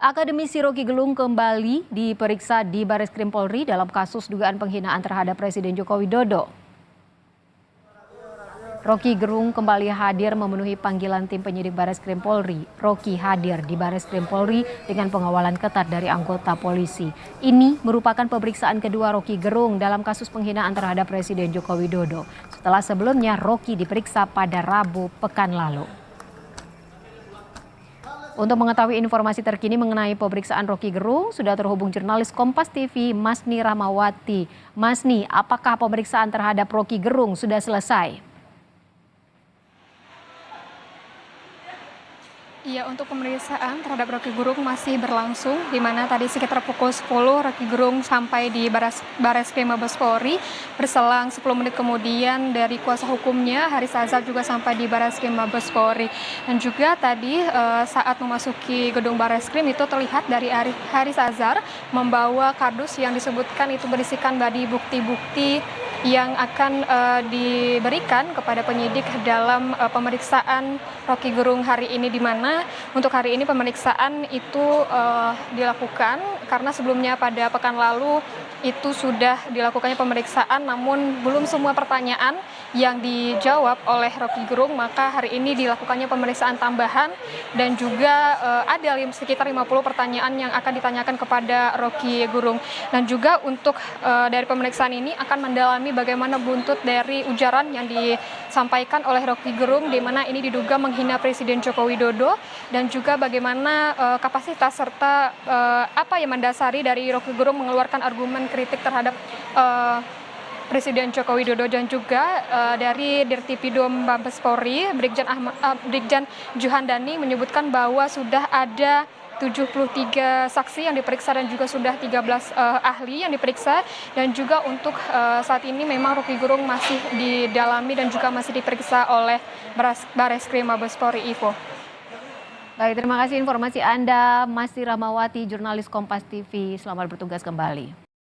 Akademisi Roky Gerung kembali diperiksa di Bareskrim Polri dalam kasus dugaan penghinaan terhadap Presiden Joko Widodo. Roky Gerung kembali hadir memenuhi panggilan tim penyidik Bareskrim Polri. Roky hadir di Bareskrim Polri dengan pengawalan ketat dari anggota polisi. Ini merupakan pemeriksaan kedua Roky Gerung dalam kasus penghinaan terhadap Presiden Joko Widodo. Setelah sebelumnya Roky diperiksa pada Rabu pekan lalu. Untuk mengetahui informasi terkini mengenai pemeriksaan Roky Gerung, sudah terhubung jurnalis Kompas TV Masni Rahmawati. Masni, apakah pemeriksaan terhadap Roky Gerung sudah selesai? Iya, untuk pemeriksaan terhadap Roky Gerung masih berlangsung, di mana tadi sekitar pukul 10 Roky Gerung sampai di Bareskrim Mabes Polri. Berselang 10 menit kemudian dari kuasa hukumnya Haris Azhar juga sampai di Bareskrim Mabes Polri. Dan juga tadi saat memasuki gedung Bareskrim itu terlihat dari Haris Azhar membawa kardus yang disebutkan itu berisikan bukti-bukti yang akan diberikan kepada penyidik dalam pemeriksaan Roky Gerung hari ini, di mana untuk hari ini pemeriksaan itu dilakukan karena sebelumnya pada pekan lalu itu sudah dilakukannya pemeriksaan, namun belum semua pertanyaan yang dijawab oleh Roky Gerung, maka hari ini dilakukannya pemeriksaan tambahan dan juga ada sekitar 50 pertanyaan yang akan ditanyakan kepada Roky Gerung. Dan juga untuk dari pemeriksaan ini akan mendalami bagaimana buntut dari ujaran yang disampaikan oleh Roky Gerung, di mana ini diduga menghina Presiden Joko Widodo, dan juga bagaimana kapasitas serta apa yang mendasari dari Roky Gerung mengeluarkan argumen kritik terhadap Presiden Joko Widodo. Dan juga dari Dirtipidum Mabes Polri, Brigjen Juhandani menyebutkan bahwa sudah ada 73 saksi yang diperiksa dan juga sudah 13 ahli yang diperiksa, dan juga untuk saat ini memang Roky Gerung masih didalami dan juga masih diperiksa oleh Bareskrim Mabes Polri. Ivo. Baik, terima kasih informasi Anda, Masni Rahmawati, jurnalis Kompas TV. Selamat bertugas kembali.